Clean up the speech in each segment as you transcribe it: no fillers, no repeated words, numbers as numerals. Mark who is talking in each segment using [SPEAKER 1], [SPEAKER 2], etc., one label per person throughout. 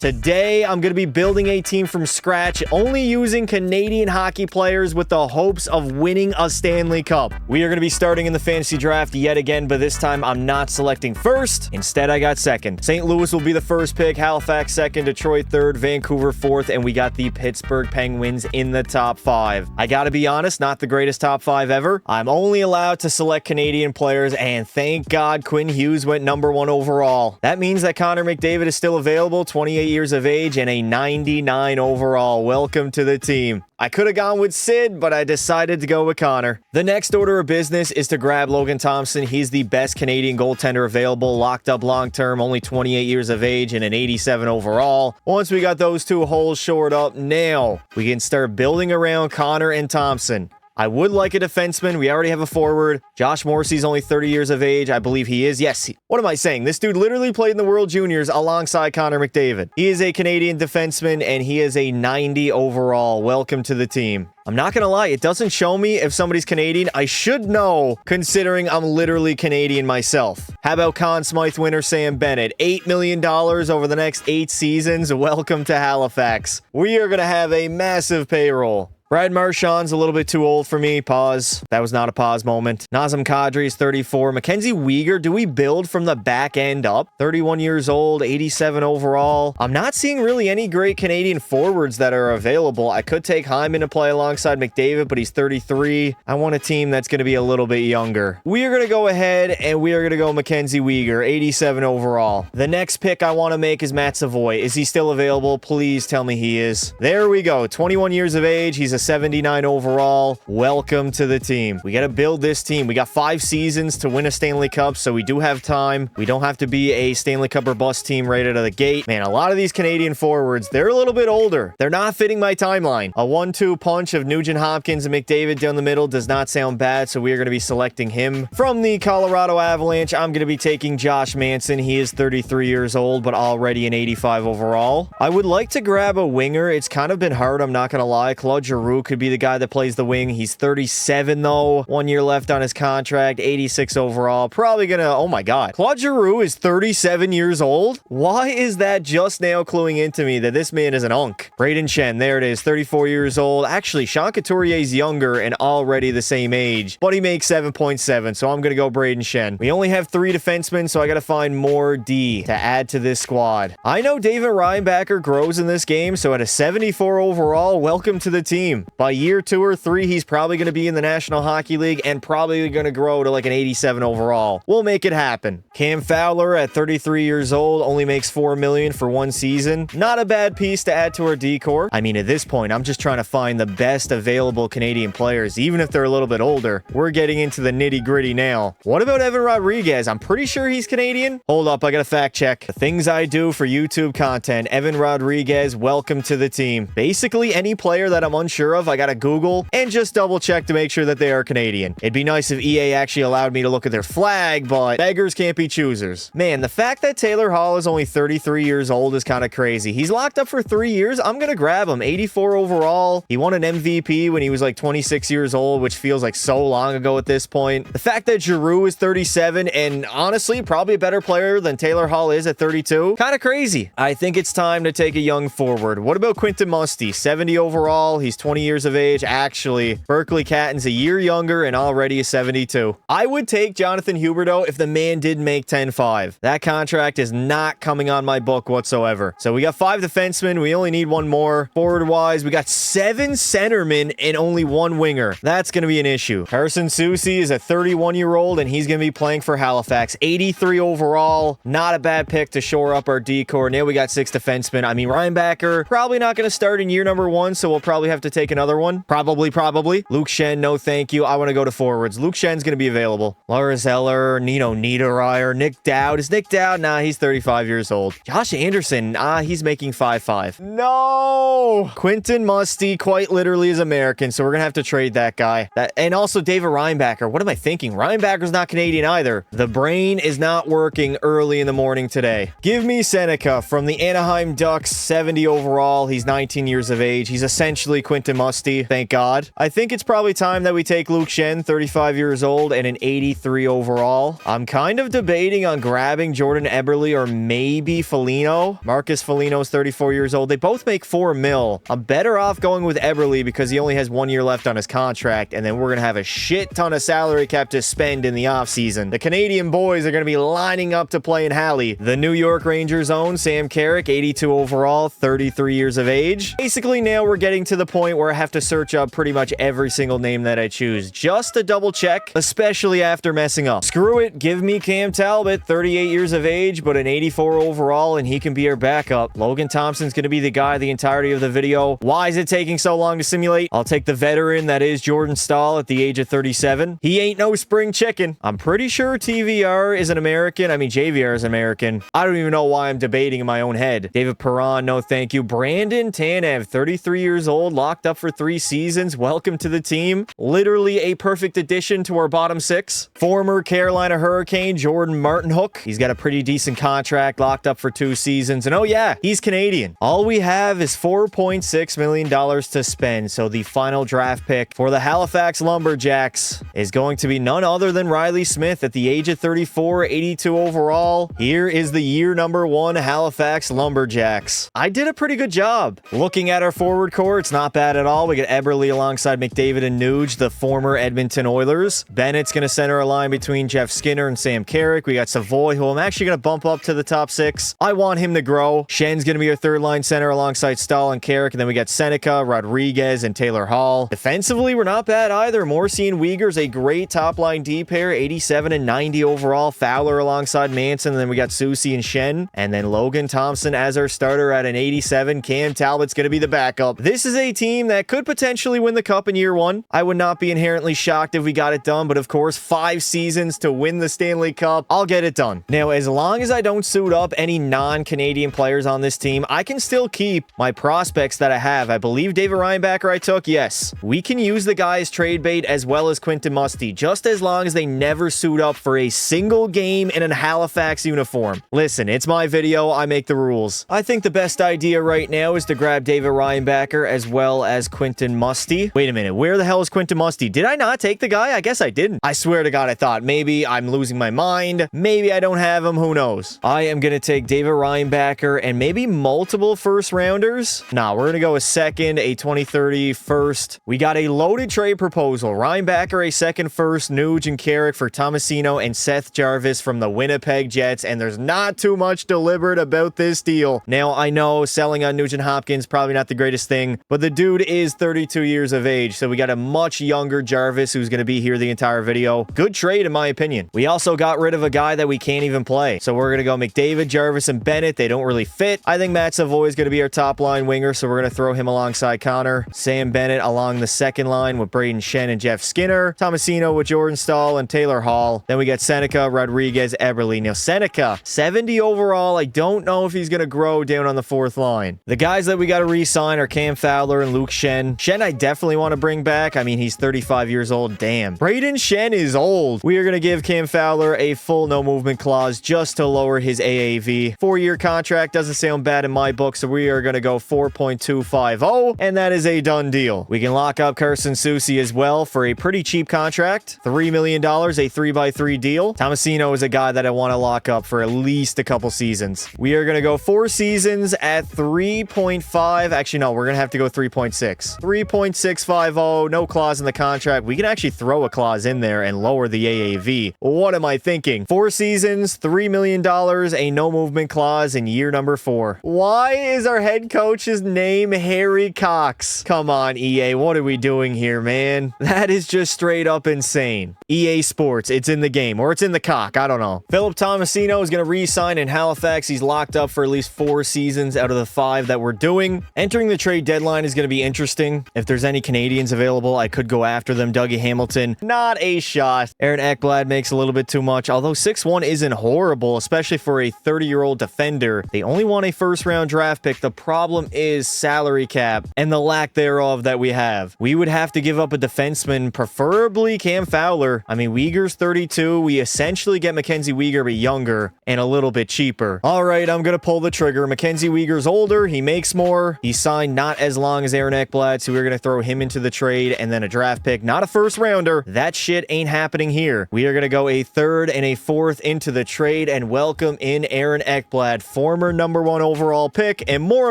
[SPEAKER 1] Today, I'm going to be building a team from scratch, only using Canadian hockey players with the hopes of winning a Stanley Cup. We are going to be starting in the fantasy draft yet again, but this time I'm not selecting first. Instead, I got second. St. Louis will be the first pick, Halifax second, Detroit third, Vancouver fourth, and we got the Pittsburgh Penguins in the top 5. I got to be honest, not the greatest top 5 ever. I'm only allowed to select Canadian players, and thank God Quinn Hughes went number 1 overall. That means that Connor McDavid is still available, 28 years of age, and a 99 overall. Welcome to the team. I could have gone with Sid, but I decided to go with Connor. The next order of business is to grab Logan Thompson. He's the best Canadian goaltender available, locked up long-term, only 28 years of age, and an 87 overall. Once we got those two holes shored up, now we can start building around Connor and Thompson. I would like a defenseman. We already have a forward. Josh Morrissey's only 30 years of age. I believe he is. Yes. What am I saying? This dude literally played in the World Juniors alongside Connor McDavid. He is a Canadian defenseman, and he is a 90 overall. Welcome to the team. I'm not going to lie. It doesn't show me if somebody's Canadian. I should know, considering I'm literally Canadian myself. How about Conn Smythe winner Sam Bennett? $8 million over the next 8 seasons. Welcome to Halifax. We are going to have a massive payroll. Brad Marchand's a little bit too old for me. Pause. That was not a pause moment. Nazem Kadri is 34. Mackenzie Weegar, do we build from the back end up? 31 years old, 87 overall. I'm not seeing really any great Canadian forwards that are available. I could take Hyman to play alongside McDavid, but he's 33. I want a team that's going to be a little bit younger. We are going to go ahead and we are going to go Mackenzie Weegar, 87 overall. The next pick I want to make is Matt Savoy. Is he still available? Please tell me he is. There we go. 21 years of age. He's a 79 overall. Welcome to the team. We got to build this team. We got 5 seasons to win a Stanley Cup, so we do have time. We don't have to be a Stanley Cup or bust team right out of the gate. Man, a lot of these Canadian forwards, they're a little bit older. They're not fitting my timeline. A 1-2 punch of Nugent Hopkins and McDavid down the middle does not sound bad, so we are going to be selecting him. From the Colorado Avalanche, I'm going to be taking Josh Manson. He is 33 years old, but already an 85 overall. I would like to grab a winger. It's kind of been hard, I'm not going to lie. Claude Giroux could be the guy that plays the wing. He's 37 though. 1 year left on his contract. 86 overall. Probably gonna... Oh my god. Claude Giroux is 37 years old? Why is that just now cluing into me that this man is an unk? Braden Shen. There it is. 34 years old. Actually, Sean Couturier's younger and already the same age, but he makes 7.7, so I'm gonna go Braden Shen. We only have 3 defensemen, so I gotta find more D to add to this squad. I know David Reinbacher grows in this game, so at a 74 overall, welcome to the team. By year 2 or 3, he's probably going to be in the National Hockey League and probably going to grow to like an 87 overall. We'll make it happen. Cam Fowler at 33 years old only makes $4 million for 1 season. Not a bad piece to add to our decor. I mean, at this point, I'm just trying to find the best available Canadian players, even if they're a little bit older. We're getting into the nitty gritty now. What about Evan Rodriguez? I'm pretty sure he's Canadian. Hold up, I got to fact check. The things I do for YouTube content. Evan Rodriguez, welcome to the team. Basically, any player that I'm unsure of, I got to Google and just double check to make sure that they are Canadian. It'd be nice if EA actually allowed me to look at their flag, but beggars can't be choosers. Man, the fact that Taylor Hall is only 33 years old is kind of crazy. He's locked up for 3 years. I'm gonna grab him. 84 overall. He won an MVP when he was like 26 years old, which feels like so long ago at this point. The fact that Giroux is 37 and honestly probably a better player than Taylor Hall is at 32, kind of crazy. I think it's time to take a young forward. What about Quinton Musty? 70 overall. He's 20 years of age. Actually, Berkeley Catton's a year younger and already a 72. I would take Jonathan Huberdeau if the man did make 10-5. That contract is not coming on my book whatsoever. So we got 5 defensemen. We only need 1 more. Forward-wise, we got 7 centermen and only 1 winger. That's going to be an issue. Harrison Soucy is a 31-year-old and he's going to be playing for Halifax. 83 overall. Not a bad pick to shore up our decor. Now we got 6 defensemen. I mean, Reinbacher probably not going to start in year number 1, so we'll probably have to take another one. Probably. Luke Shen, no thank you. I want to go to forwards. Luke Shen's going to be available. Laura Zeller, Nino Niederreiter, Nick Dowd. Is Nick Dowd? Nah, he's 35 years old. Josh Anderson, he's making 5.5. No! Quinton Musty quite literally is American, so we're going to have to trade that guy. And also David Reinbacher. What am I thinking? Reinbacher's not Canadian either. The brain is not working early in the morning today. Give me Seneca from the Anaheim Ducks, 70 overall. He's 19 years of age. He's essentially Quinton Quentin Musty, thank God. I think it's probably time that we take Luke Schenn, 35 years old, and an 83 overall. I'm kind of debating on grabbing Jordan Eberle or maybe Foligno. Marcus Foligno's 34 years old. They both make $4 million. I'm better off going with Eberle because he only has 1 year left on his contract, and then we're going to have a shit ton of salary cap to spend in the offseason. The Canadian boys are going to be lining up to play in Halley. The New York Rangers own Sam Carrick, 82 overall, 33 years of age. Basically, now we're getting to the point where I have to search up pretty much every single name that I choose just to double check, especially after messing up. Screw it, give me Cam Talbot, 38 years of age, but an 84 overall, and he can be our backup. Logan Thompson's going to be the guy the entirety of the video. Why is it taking so long to simulate? I'll take the veteran that is Jordan Staal at the age of 37. He ain't no spring chicken. I'm pretty sure TVR is an American. I mean, JVR is American. I don't even know why I'm debating in my own head. David Perron, no thank you. Brandon Tanev, 33 years old, locked up for 3 seasons. Welcome to the team. Literally a perfect addition to our bottom 6. Former Carolina Hurricane Jordan Martinhook. He's got a pretty decent contract, locked up for 2 seasons. And oh yeah, he's Canadian. All we have is $4.6 million to spend. So the final draft pick for the Halifax Lumberjacks is going to be none other than Riley Smith at the age of 34, 82 overall. Here is the year number 1 Halifax Lumberjacks. I did a pretty good job. Looking at our forward core, it's not bad at all. We got Eberle alongside McDavid and Nuge, the former Edmonton Oilers. Bennett's going to center a line between Jeff Skinner and Sam Carrick. We got Savoy, who I'm actually going to bump up to the top 6. I want him to grow. Schen's going to be our third line center alongside Stahl and Carrick. And then we got Seneca, Rodriguez, and Taylor Hall. Defensively, we're not bad either. Morrissey and Uyghur's a great top line D pair, 87 and 90 overall. Fowler alongside Manson. And then we got Soucy and Schenn. And then Logan Thompson as our starter at an 87. Cam Talbot's going to be the backup. This is a team that could potentially win the cup in year 1. I would not be inherently shocked if we got it done, but of course, 5 seasons to win the Stanley Cup. I'll get it done. Now, as long as I don't suit up any non-Canadian players on this team, I can still keep my prospects that I have. I believe David Reinbacher I took. Yes, we can use the guy as trade bait as well as Quentin Musty, just as long as they never suit up for a single game in a Halifax uniform. Listen, it's my video. I make the rules. I think the best idea right now is to grab David Reinbacher as well as Quentin Musty. Wait a minute. Where the hell is Quentin Musty? Did I not take the guy? I guess I didn't. I swear to God, I thought maybe I'm losing my mind. Maybe I don't have him. Who knows? I am going to take David Reinbacher and maybe multiple first rounders. Nah, we're going to go a second, a 2030 first. We got a loaded trade proposal. Reinbacher, a second first, Nuge and Carrick for Tomasino and Seth Jarvis from the Winnipeg Jets. And there's not too much deliberate about this deal. Now, I know selling on Nugent Hopkins probably not the greatest thing, but the dude is 32 years of age. So we got a much younger Jarvis who's going to be here the entire video. Good trade, in my opinion. We also got rid of a guy that we can't even play. So we're going to go McDavid, Jarvis, and Bennett. They don't really fit. I think Matt Savoy is going to be our top line winger, so we're going to throw him alongside Connor. Sam Bennett along the second line with Braden Schenn and Jeff Skinner. Tomasino with Jordan Staal and Taylor Hall. Then we got Seneca, Rodriguez, Eberle. Now, Seneca, 70 overall. I don't know if he's going to grow down on the 4th line. The guys that we got to re-sign are Cam Fowler and Luke Schenn. Schenn, I definitely want to bring back. I mean, he's 35 years old. Damn. Braden Schenn is old. We are going to give Cam Fowler a full no movement clause just to lower his AAV. 4-year contract doesn't sound bad in my book, so we are going to go 4.250, and that is a done deal. We can lock up Carson Soucy as well for a pretty cheap contract. $3 million, a 3x3 deal. Tomasino is a guy that I want to lock up for at least a couple seasons. We are going to go 4 seasons at 3.5. Actually, no, we're going to have to go 3.6. 3.650, no clause in the contract. We can actually throw a clause in there and lower the AAV. What am I thinking? 4 seasons, $3 million, a no movement clause in year number 4. Why is our head coach's name Harry Cox? Come on, EA. What are we doing here, man? That is just straight up insane. EA Sports, it's in the game, or it's in the cock. I don't know. Philip Tomasino is going to re-sign in Halifax. He's locked up for at least 4 seasons out of the 5 that we're doing. Entering the trade deadline is going to be interesting. If there's any Canadians available, I could go after them. Dougie Hamilton, not a shot. Aaron Ekblad makes a little bit too much, although 6'1" isn't horrible, especially for a 30-year-old defender. They only want a first-round draft pick. The problem is salary cap and the lack thereof that we have. We would have to give up a defenseman, preferably Cam Fowler. I mean, Uyghur's 32. We essentially get Mackenzie Uyghur, but younger and a little bit cheaper. All right, I'm going to pull the trigger. Mackenzie Uyghur's older. He makes more. He signed not as long as Aaron Ekblad, so we're going to throw him into the trade, and then a draft pick, not a first rounder. That shit ain't happening here. We are going to go a third and a fourth into the trade and welcome in Aaron Ekblad, former #1 overall pick, and more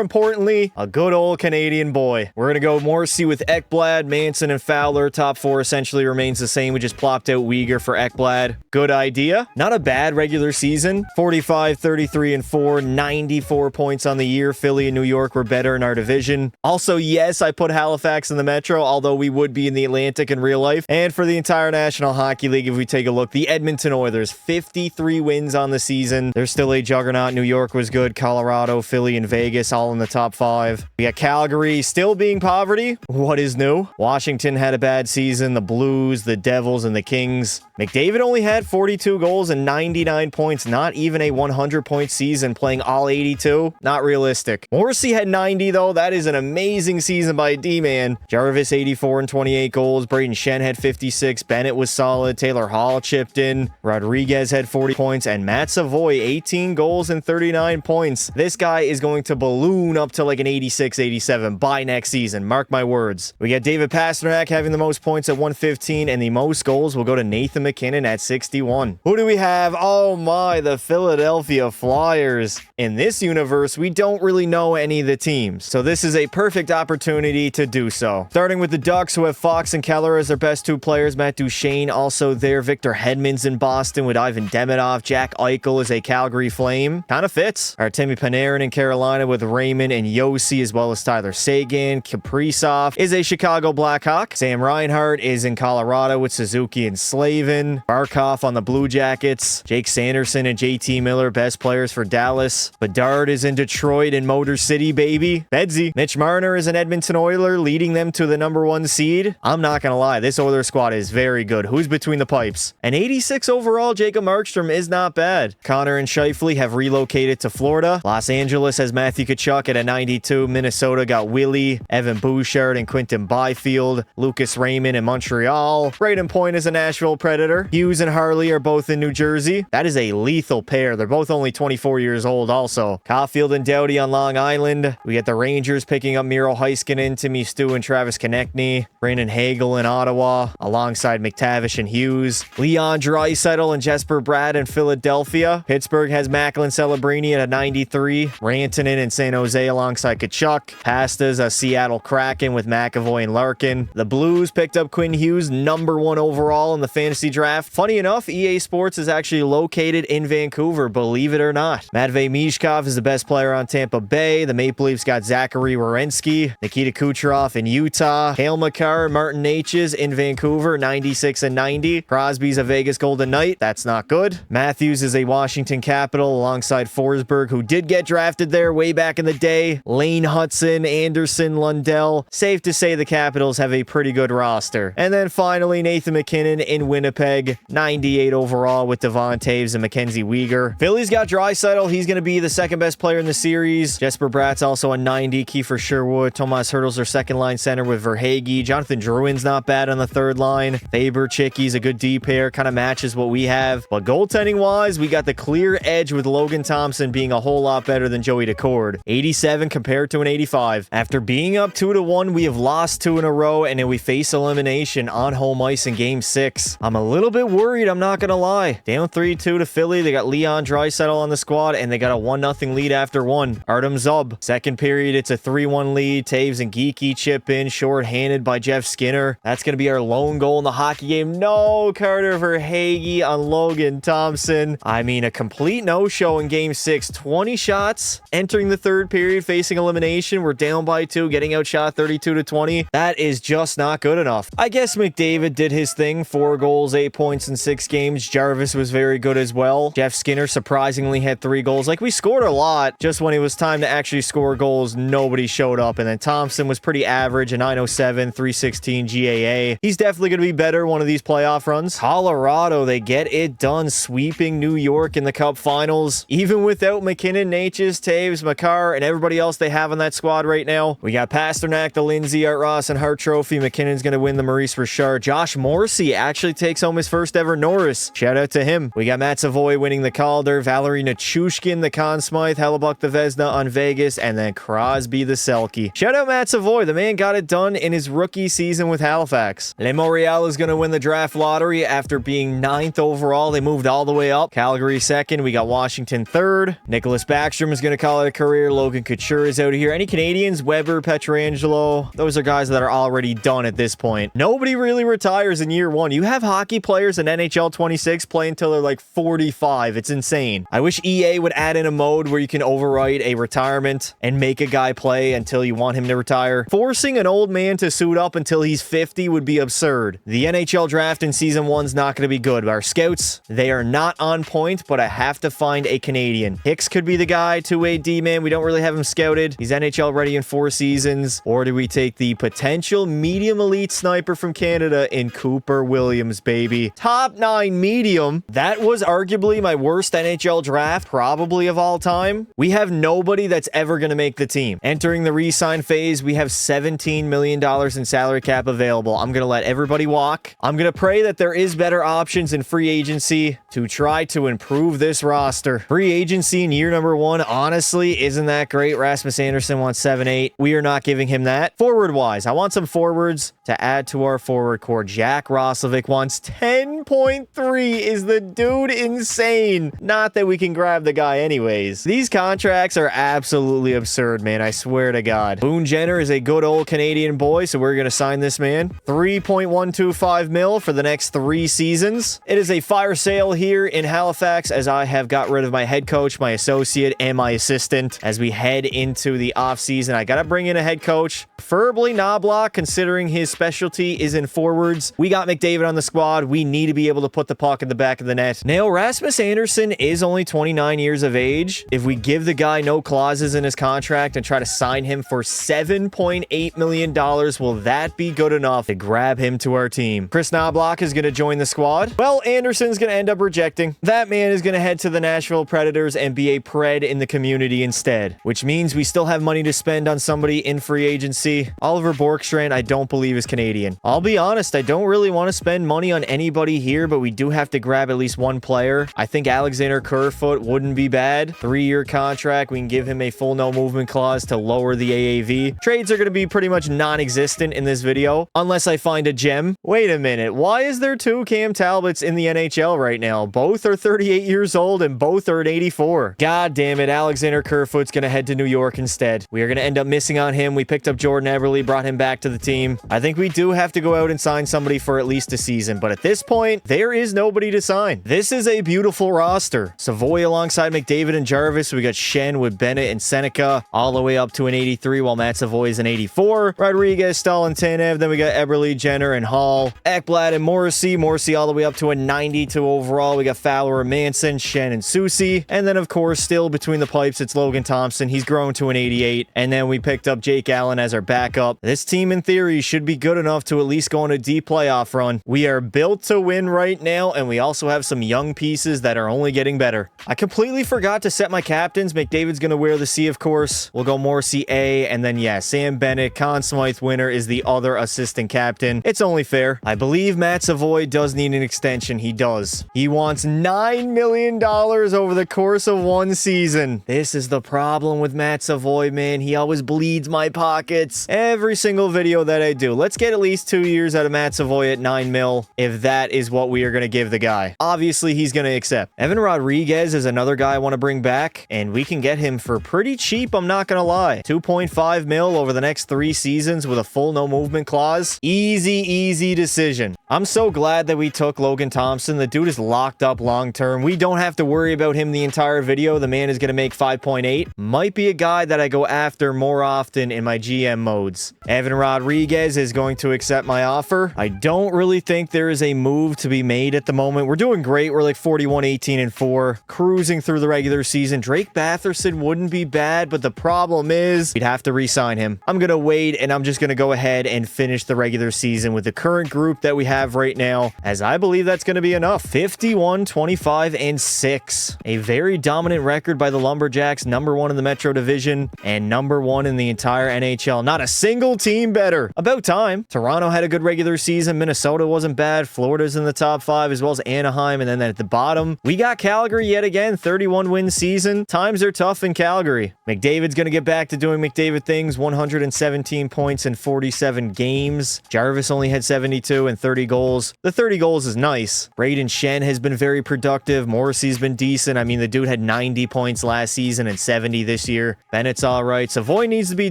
[SPEAKER 1] importantly, a good old Canadian boy. We're going to go Morrissey with Ekblad, Manson, and Fowler. Top four essentially remains the same. We just plopped out Uyghur for Ekblad. Good idea. Not a bad regular season. 45, 33, and 4, 94 points on the year. Philly and New York were better in our division. Also, yes, I put Halifax in the Metro, although we would be in the Atlantic in real life. And for the entire National Hockey League, if we take a look, the Edmonton Oilers, 53 wins on the season. They're still a juggernaut. New York was good. Colorado, Philly, and Vegas all in the top 5. We got Calgary still being poverty. What is new? Washington had a bad season. The Blues, the Devils, and the Kings. McDavid only had 42 goals and 99 points. Not even a 100-point season playing all 82. Not realistic. Morrissey had 90, though. That is an amazing season by a D-man. Jarvis, 84 and 28 goals. Braden Shen had 56. Bennett was solid. Taylor Hall chipped in. Rodriguez had 40 points. And Matt Savoy, 18 goals and 39 points. This guy is going to balloon up to like an 86, 87 by next season. Mark my words. We got David Pastrnak having the most points at 115, and the most goals will go to Nathan McKinnon at 61. Who do we have? Oh my, the Philadelphia Flyers. In this universe, we don't really know any of the teams, so this is a perfect opportunity to do so. Starting with the Ducks, who have Fox and Keller as their best 2 players. Matt Duchene also there. Victor Hedman's in Boston with Ivan Demidov. Jack Eichel is a Calgary Flame. Kind of fits. Artemi Panarin in Carolina with Raymond and Yossi, as well as Tyler Seguin. Kaprizov is a Chicago Blackhawk. Sam Reinhart is in Colorado with Suzuki and Slavin. Barkov on the Blue Jackets. Jake Sanderson and JT Miller, best players for Dallas. Bedard is in Detroit and Motor City, baby. Bedsy. Mitch Marner is an Edmonton Oiler, leading them to the #1 seed. I'm not gonna lie, this Oiler squad is very good. Who's between the pipes? An 86 overall Jacob Markstrom is not bad. Connor and Scheifele have relocated to Florida. Los Angeles has Matthew Tkachuk at a 92. Minnesota got Willie, Evan Bouchard, and Quinton Byfield. Lucas Raymond in Montreal. Braden Point is a Nashville Predator. Hughes and Harley are both in New Jersey. That is a lethal pair. They're both only 24 years old also. Caulfield and Doughty on Long Island. We get the Rangers picking up Miro Heiskanen, Timmy Stu, and Travis Konechny. Brandon Hagel in Ottawa alongside McTavish and Hughes. Leon Draisaitl and Jesper Bratt in Philadelphia. Pittsburgh has Macklin Celebrini at a 93. Rantanen in San Jose alongside Tkachuk. Pasta's a Seattle Kraken with McAvoy and Larkin. The Blues picked up Quinn Hughes, #1 overall in the fantasy draft. Funny enough, EA Sports is actually located in Vancouver, believe it or not. Matvei Mishkov is the best player on Tampa Bay. The Maple Leafs got Zachary Werenski. Nikita Kucherov in Utah. Cale Makar and Martin H's in Vancouver, 96 and 90. Crosby's a Vegas Golden Knight. That's not good. Matthews is a Washington Capital alongside Forsberg, who did get drafted there way back in the day. Lane Hudson, Anderson, Lundell. Safe to say the Capitals have a pretty good roster. And then finally, Nathan McKinnon in Winnipeg, 98 overall with Devon Taves and Mackenzie Weegar. Philly's got Draisaitl. He's going to be the second best player in the series. Jesper Bratt's also a 90. Kiefer Sherwood. Tomas Hertl's their second line center with Verhaeghe. Jonathan Drouin's not bad on the third line. Faber Chicky's a good D pair. Kind of matches what we have. But goaltending wise, we got the clear edge with Logan Thompson being a whole lot better than Joey Decord. 87 compared to an 85. After being up 2-1, we have lost 2 in a row, and then we face elimination on home ice in Game 6. I'm a little bit worried, I'm not gonna lie. Down 3-2 to Philly. They got Leon Draisaitl on the squad, and they got a 1-0 lead after 1. Artem Zub. Second period, it's a 3-1 lead. Taves and Geeky chip in, short-handed by Jeff Skinner. That's gonna be our lone goal in the hockey game. No, Carter Verhaeghe on Logan Thompson. I mean, a complete no-show in Game 6. 20 shots entering the third period, facing elimination. We're down by 2, getting outshot 32-20. That is just not good enough. I guess McDavid did his thing. 4 goals, 8 points in 6 games. Jarvis was very good as well. Jeff Skinner surprisingly had 3 goals. Like, we scored a lot. Just when it was time to actually score goals, nobody showed up. And then Thompson was pretty average, a 907, 316 GAA. He's definitely going to be better one of these playoff runs. Colorado, they get it done, sweeping New York in the Cup Finals. Even without McKinnon, Natchez, Taves, Makar, and everybody else they have on that squad right now. We got Pasternak, the Lindsay, Art Ross, and Hart Trophy. McKinnon's going to win the Maurice Richard. Josh Morrissey actually takes home his first ever Norris. Shout out to him. We got Matt Savoy winning the Calder. Valerie Nichushkin, the Conn Smythe, Hellebuck the Vezina on Vegas, and then Crosby the Selke. Shout out Matt Savoy. The man got it done in his rookie season with Halifax. Le Montreal is going to win the draft lottery after being 9th overall. They moved all the way up. Calgary 2nd. We got Washington 3rd. Nicholas Backstrom is going to call it a career. Logan Couture is out of here. Any Canadians? Weber, Pietrangelo. Those are guys that are already done at this point. Nobody really retires in year 1. You have hockey players in NHL 26 play until they're like 45. It's insane. I wish EA would add in a mode where you can overwrite a retirement and make a guy play until you want him to retire. Forcing an old man to suit up until he's 50 would be absurd. The NHL draft in season 1's not going to be good. Our scouts, they are not on point, but I have to find a Canadian. Hicks could be the guy, two-way D-man. We don't really have him scouted. He's NHL ready in 4 seasons. Or do we take the potential medium elite sniper from Canada in Cooper Williams, baby? Top 9 medium. That was arguably my worst NHL draft, probably of all time. We have nobody that's ever going to make the team. Entering the re-sign phase, we have $17 million in salary cap available. I'm going to let everybody walk. I'm going to pray that there is better options in free agency to try to improve this roster. Free agency in year number 1, honestly, isn't that great. Rasmus Anderson wants 7-8. We are not giving him that. Forward-wise, I want some forwards to add to our forward core. Jack Roslovic wants 10.3. Is the dude insane? Not that we can grab the guy anyways. These contracts are absolutely absurd, man. I swear to God. Boone Jenner is a good old Canadian boy, so we're going to sign this man. 3.125 mil for the next 3 seasons. It is a fire sale here in Halifax as I have got rid of my head coach, my associate, and my assistant. As we head into the offseason, I got to bring in a head coach. Preferably Knobloch, considering his specialty is in forwards. We got McDavid on the squad. We need to be able to put the puck in the back of the net. Now, Rasmus Anderson is only 29 years of age. If we give the guy no clauses in his contract and try to sign him for $7.8 million, will that be good enough to grab him to our team? Chris Knobloch is going to join the squad. Well, Anderson's going to end up rejecting. That man is going to head to the Nashville Predators and be a pred in the community instead, which means we still have money to spend on somebody in free agency. Oliver Borkstrand, I don't believe is Canadian. I'll be honest, I don't really want to spend money on anybody here, but we do have to grab at least one player. I think Alexander Kerfoot wouldn't be bad. 3-year contract. We can give him a full no movement clause to lower the AAV. Trades are going to be pretty much non-existent in this video, unless I find a gem. Wait a minute. Why is there 2 Cam Talbots in the NHL right now? Both are 38 years old and both are at 84. God damn it. Alexander Kerfoot's going to head to New York instead. We are going to end up missing on him. We picked up Jordan Eberle, brought him back to the team. I think we do have to go out and sign somebody for at least a season, but at this point, there is nobody to sign. This is a beautiful roster. Savoy alongside McDavid and Jarvis. We got Shen with Bennett and Seneca all the way up to an 83, while Matt Savoy is an 84. Rodriguez, Stahl, and Tanev. Then we got Eberle, Jenner, and Hall. Ekblad and Morrissey. Morrissey all the way up to a 92 overall. We got Fowler and Manson, Shen and Susie. And then, of course, still between the pipes, it's Logan Thompson. He's grown to an 88. And then we picked up Jake Allen as our backup. This team, in theory, should be good enough to at least go on a deep playoff run. We are built to win right now, and we also have some young pieces that are only getting better. I completely forgot to set my captains. McDavid's going to wear the C, of course. We'll go Morrissey A, and then, yeah, Sam Bennett, Conn Smythe winner, is the other assistant captain. It's only fair. I believe Matt Savoy does need an extension. He does. He wants $9 million over the course of 1 season. This is the problem with Matt Savoy, man. He always bleeds my pockets every single video that I do. Let's get at least 2 years out of Matt Savoy at 9 mil, if that is what we are going to give the guy. Obviously, he's going to accept. Evan Rodriguez is another guy I want to bring back, and we can get him for pretty cheap, I'm not going to lie. 2.5 mil over the next 3 seasons with a full no movement clause. Easy decision. I'm so glad that we took Logan Thompson. The dude is locked up long term. We don't have to worry about him the entire video. The man is going to make 5.8. Might be a guy that I go after more often in my GM modes. Evan Rodriguez is going to accept my offer. I don't really think there is a move to be made at the moment. We're doing great. We're like 41, 18, and 4. Cruising through the regular season. Drake Batherson wouldn't be bad, but the problem is we'd have to re-sign him. I'm going to wait, and I'm just going to go ahead and finish the regular season with the current group that we have right now, as I believe that's going to be enough. 51, 25, and 6. A very dominant record by the Lumberjacks, #1 in the Metro Division, and #1 in the entire NHL. Not a single team better. About time. Toronto had a good regular season. Minnesota wasn't bad. Florida's in the top 5, as well as Anaheim. And then at the bottom, we got Calgary yet again, 31-win season. Times are tough in Calgary. McDavid's going to get back to doing McDavid things, 117 points in 47 games. Jarvis only had 72 and 30 goals. The 30 goals is nice. Braden Shen has been very productive. Morrissey's been decent. I mean, the dude had 90 points last season and 70 this year. Bennett's all right. Savoy needs to be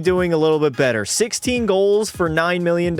[SPEAKER 1] doing a little bit better. 16 goals for $9 million.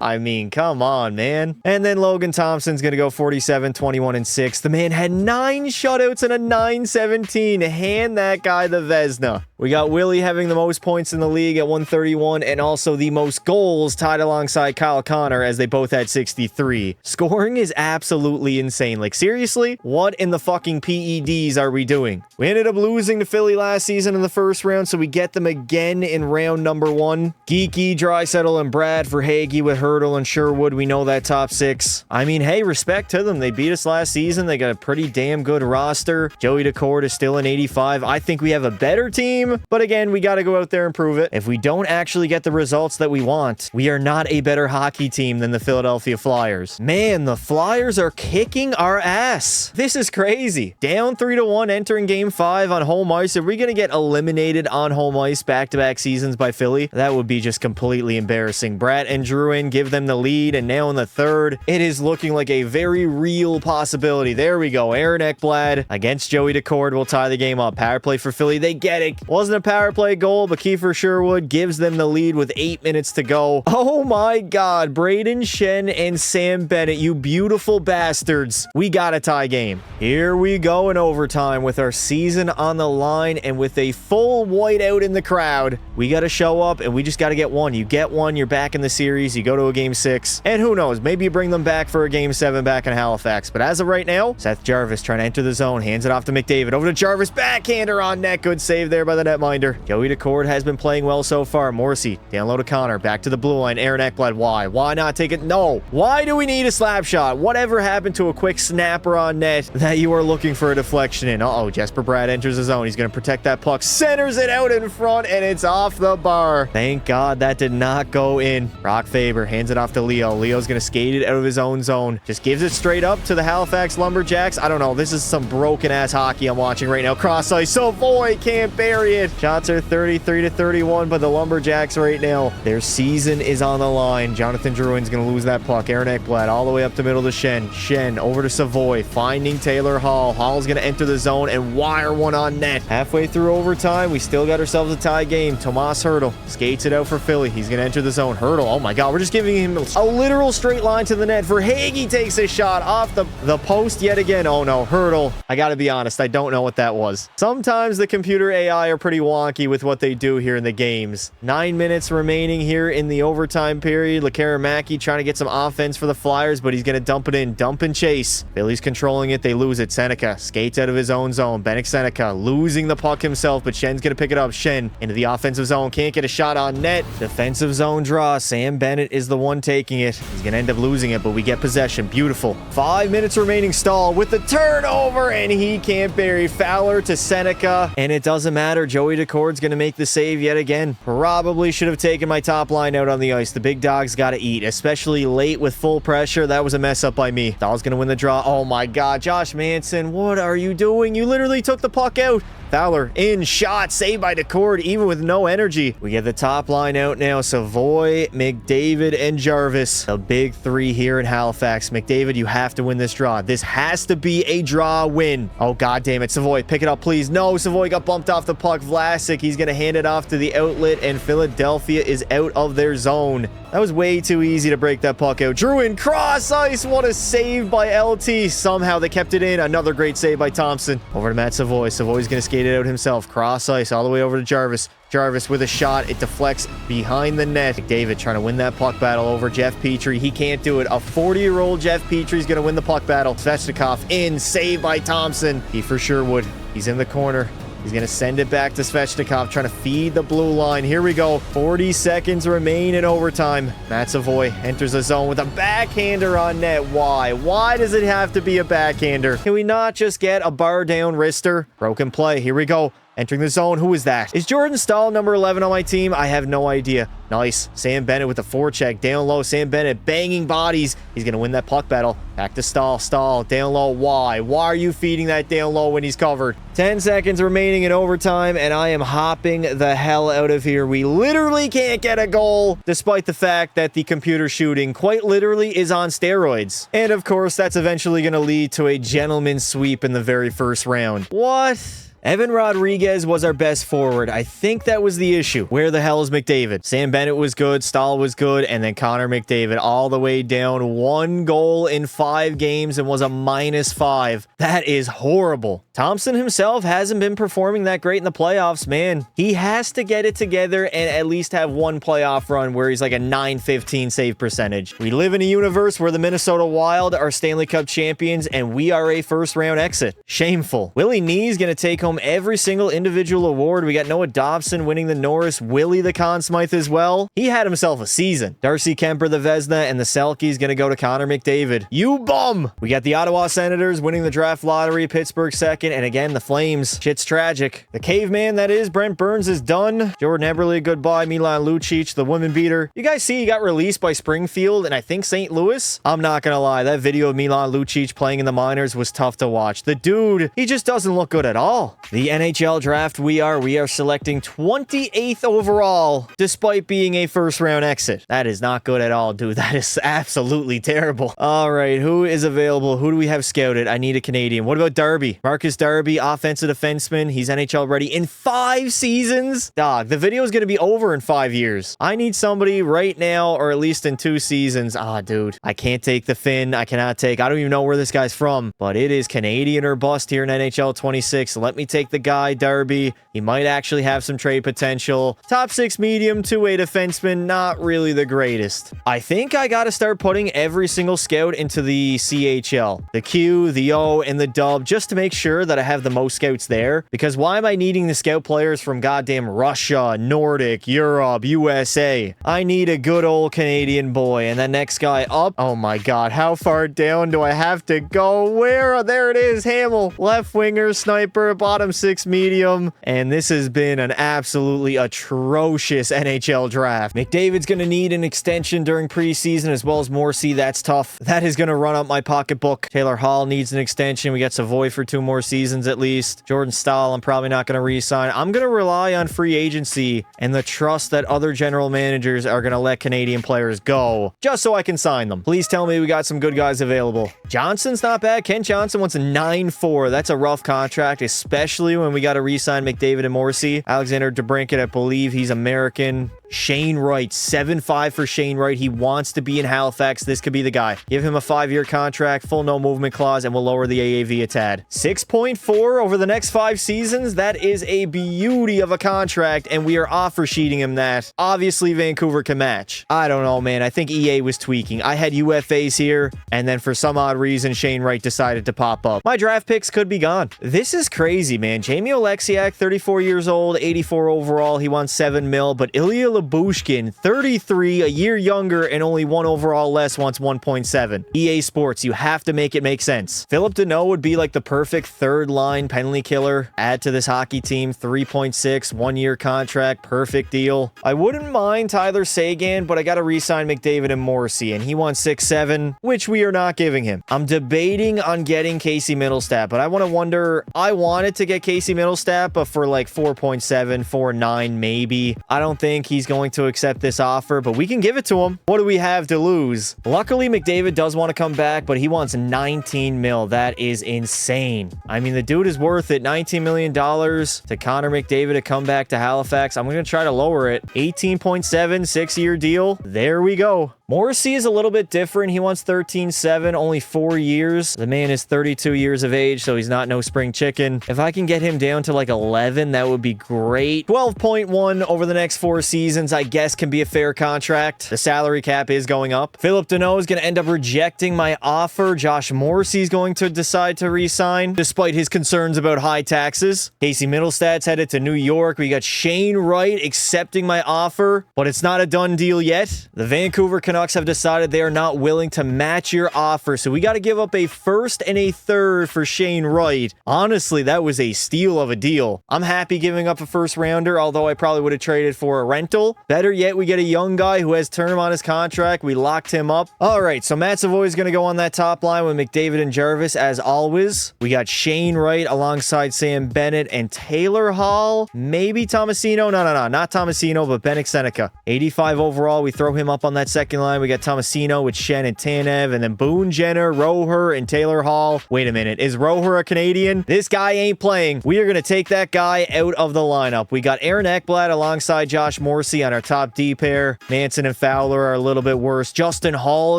[SPEAKER 1] I mean, come on, man. And then Logan Thompson's going to go 47, 21, and 6. The man had 9 shutouts and a 917. Hand that guy the Vezina. We got Willie having the most points in the league at 131 and also the most goals, tied alongside Kyle Connor, as they both had 63. Scoring is absolutely insane. Like, seriously, what in the fucking PEDs are we doing? We ended up losing to Philly last season in the first round, so we get them again in round number 1. Geeky, Draisaitl, and Brad for Hagee with Hurdle and Sherwood. We know that top 6. I mean, hey, respect to them. They beat us last season. They got a pretty damn good roster. Joey Decord is still an 85. I think we have a better team, but again, we got to go out there and prove it. If we don't actually get the results that we want, we are not a better hockey team than the Philadelphia Flyers. Man, the Flyers are kicking our ass. This is crazy. Down 3-1 entering game 5 on home ice. Are we going to get eliminated on home ice back-to-back seasons by Philly? That would be just completely embarrassing. Bratt and Drouin give them the lead, and now in the third, it is looking like a very real possibility. There we go. Aaron Ekblad against Joey Decord will tie the game up. Power play for Philly. They get it. Wasn't a power play goal, but Kiefer Sherwood gives them the lead with 8 minutes to go. Oh my God. Braden Shen and Sam Bennett, you beautiful bastards. We got a tie game. Here we go in overtime with our season on the line and with a full whiteout in the crowd. We got to show up and we just got to get one. You get one, you're back in the series. You go to a game 6. And who knows, maybe you bring them back for a game 7 back in Halifax. But as of right now, Seth Jarvis trying to enter the zone. Hands it off to McDavid. Over to Jarvis. Backhander on net. Good save there by the netminder. Joey Decord has been playing well so far. Morrissey down low to Connor. Back to the blue line. Aaron Ekblad. Why? Why not take it? No. Why do we need a slap shot? Whatever happened to a quick snapper on net that you are looking for a deflection in? Uh-oh. Jesper Bratt enters the zone. He's going to protect that puck. Centers it out in front, and it's off the bar. Thank God that did not go in. Brock Faber hands it off to Leo. Leo's going to skate it out of his own zone. Just gives it straight up to the Halifax Lumberjacks. I don't know. This is some broken-ass hockey I'm watching right now. Cross ice. Savoy can't bury it. Shots are 33-31, but the Lumberjacks right now, their season is on the line. Jonathan Drouin's going to lose that puck. Aaron Ekblad all the way up the middle to Shen. Shen over to Savoy, finding Taylor Hall. Hall's going to enter the zone and wire one on net. Halfway through overtime, we still got ourselves a tie game. Tomas Hurdle skates it out for Philly. He's going to enter the zone. Hurdle, oh my God, we're just giving him a literal straight line to the net. For Hagee takes a shot off the post yet again. Oh no, Hurdle. I got to be honest, I don't know what that was. Sometimes the computer AI are pretty wonky with what they do here in the games. 9 minutes remaining here in the overtime period. Lekara-Mackey trying to get some offense for the Flyers, but he's going to dump it in. Dump and chase. Philly's controlling it. They lose it. Seneca skates out of his own zone. Bennik Seneca losing the puck himself, but Shen's going to pick it up. Shen into the offensive zone. Can't get a shot on net. Defensive zone draw. Sam Bennett is the one taking it. He's going to end up losing it, but we get possession. Beautiful. 5 minutes remaining. Stall with the turnover, and he can't bury. Fowler to Seneca, and it doesn't matter. Joey Decord's going to make the save yet again. Probably should have taken my top line out on the ice. The big dog's got to eat, especially late with full pressure. That was a mess up by me. Dahl's going to win the draw. Oh my God, Josh Manson, what are you doing? You literally took the puck out. Fowler in, shot, saved by Decord, even with no energy. We get the top line out now. Savoy, McDavid, and Jarvis. The big three here in Halifax. McDavid, you have to win this draw. This has to be a draw win. Oh, God damn it. Savoy, pick it up, please. No, Savoy got bumped off the puck. Vlasic, he's going to hand it off to the outlet, and Philadelphia is out of their zone. That was way too easy to break that puck out. Drouin, cross ice. What a save by LT. Somehow they kept it in. Another great save by Thompson. Over to Matt Savoy. Savoy's going to skate it out himself. Cross ice all the way over to Jarvis. Jarvis with a shot. It deflects behind the net. McDavid trying to win that puck battle over Jeff Petrie. He can't do it. A 40-year-old Jeff Petrie's going to win the puck battle. Svechnikov in. Saved by Thompson. Kiefer Sherwood. He's in the corner. He's going to send it back to Svechnikov, trying to feed the blue line. Here we go. 40 seconds remain in overtime. Matt Savoy enters the zone with a backhander on net. Why? Why does it have to be a backhander? Can we not just get a bar down wrister? Broken play. Here we go. Entering the zone. Who is that? Is Jordan Stahl number 11 on my team? I have no idea. Nice. Sam Bennett with the forecheck. Down low, Sam Bennett banging bodies. He's going to win that puck battle. Back to Stahl. Stahl, down low. Why? Why are you feeding that down low when he's covered? 10 seconds remaining in overtime, and I am hopping the hell out of here. We literally can't get a goal, despite the fact that the computer shooting quite literally is on steroids. And of course, that's eventually going to lead to a gentleman's sweep in the very first round. What? Evan Rodriguez was our best forward. I think that was the issue. Where the hell is McDavid? Sam Bennett was good. Stahl was good. And then Connor McDavid all the way down. 1 goal in 5 games and was a -5. That is horrible. Thompson himself hasn't been performing that great in the playoffs, man. He has to get it together and at least have one playoff run where he's like a .915 save percentage. We live in a universe where the Minnesota Wild are Stanley Cup champions and we are a first-round exit. Shameful. Willie Nee's going to take home every single individual award. We got Noah Dobson winning the Norris, Willie the Conn Smythe as well. He had himself a season. Darcy Kemper the Vezina, and the Selke's gonna go to Connor McDavid. You bum! We got the Ottawa Senators winning the draft lottery, Pittsburgh second, and again the Flames. Shit's tragic. The caveman that is Brent Burns is done. Jordan Eberle goodbye. Milan Lucic, the woman beater. You guys see he got released by Springfield and I think St. Louis? I'm not gonna lie, that video of Milan Lucic playing in the minors was tough to watch. The dude, he just doesn't look good at all. The NHL draft, we are selecting 28th overall, despite being a first-round exit. That is not good at all, dude. That is absolutely terrible. All right, who is available? Who do we have scouted? I need a Canadian. What about Darby? Marcus Darby, offensive defenseman. He's NHL ready in 5 seasons? Dog, the video is going to be over in 5 years. I need somebody right now, or at least in 2 seasons. Ah, dude, I can't take the Finn. I cannot take, I don't even know where this guy's from, but it is Canadian or bust here in NHL 26. Let me take the guy, Darby. He might actually have some trade potential. Top 6 medium, 2-way defenseman, not really the greatest. I think I got to start putting every single scout into the CHL. The Q, the O, and the dub, just to make sure that I have the most scouts there. Because why am I needing the scout players from goddamn Russia, Nordic, Europe, USA? I need a good old Canadian boy. And the next guy up. Oh my god, how far down do I have to go? Where? There it is, Hamill. Left winger, sniper, bottom 6 medium, and this has been an absolutely atrocious NHL draft. McDavid's going to need an extension during preseason as well as Morrissey. That's tough. That is going to run up my pocketbook. Taylor Hall needs an extension. We got Savoy for 2 more seasons at least. Jordan Stahl, I'm probably not going to re-sign. I'm going to rely on free agency and the trust that other general managers are going to let Canadian players go just so I can sign them. Please tell me we got some good guys available. Johnson's not bad. Kent Johnson wants a 9-4. That's a rough contract, especially when we got to re-sign McDavid and Morrissey. Alexander DeBrincat, I believe he's American. Shane Wright, 7-5 for Shane Wright. He wants to be in Halifax. This could be the guy. Give him a 5-year contract, full no movement clause, and we'll lower the AAV a tad. 6.4 over the next 5 seasons. That is a beauty of a contract, and we are offer sheeting him that. Obviously, Vancouver can match. I don't know, man. I think EA was tweaking. I had UFAs here, and then for some odd reason, Shane Wright decided to pop up. My draft picks could be gone. This is crazy, man. Jamie Oleksiak, 34 years old, 84 overall. He wants $7 million, but Ilya Lyubushkin, 33, a year younger and only 1 overall less, wants 1.7. EA Sports, you have to make it make sense. Philip Deneau would be like the perfect third line penalty killer. Add to this hockey team, 3.6, 1-year contract, perfect deal. I wouldn't mind Tyler Seguin, but I got to re-sign McDavid and Morrissey, and he wants 6.7, which we are not giving him. I'm debating on getting Casey Middlestat, but I wanted to get Casey Middlestat, but for like 4.7, 4.9 maybe. I don't think he's going to accept this offer, but we can give it to him. What do we have to lose? Luckily, McDavid does want to come back, but he wants 19 mil. That is insane. I mean, the dude is worth it. $19 million to Connor McDavid to come back to Halifax. I'm going to try to lower it. 18.7, 6-year deal. There we go. Morrissey is a little bit different. He wants 13.7, only 4 years. The man is 32 years of age, so he's not no spring chicken. If I can get him down to like 11, that would be great. 12.1 over the next 4 seasons, I guess, can be a fair contract. The salary cap is going up. Philip Deneau is going to end up rejecting my offer. Josh Morrissey is going to decide to re-sign, despite his concerns about high taxes. Casey Middlestat's headed to New York. We got Shane Wright accepting my offer, but it's not a done deal yet. The Vancouver Canucks Canucks have decided they are not willing to match your offer, so we got to give up a first and a third for Shane Wright. Honestly, that was a steal of a deal. I'm happy giving up a first rounder, although I probably would have traded for a rental. Better yet, we get a young guy who has term on his contract. We locked him up. All right, so Matt Savoy is going to go on that top line with McDavid and Jarvis, as always. We got Shane Wright alongside Sam Bennett and Taylor Hall. Maybe Tomasino. No, not Tomasino, but Bennett Seneca. 85 overall. We throw him up on that second line. We got Tomasino with Shen and Tanev, and then Boone Jenner, Roher, and Taylor Hall. Wait a minute. Is Roher a Canadian? This guy ain't playing. We are going to take that guy out of the lineup. We got Aaron Ekblad alongside Josh Morrissey on our top D pair. Manson and Fowler are a little bit worse. Justin Hall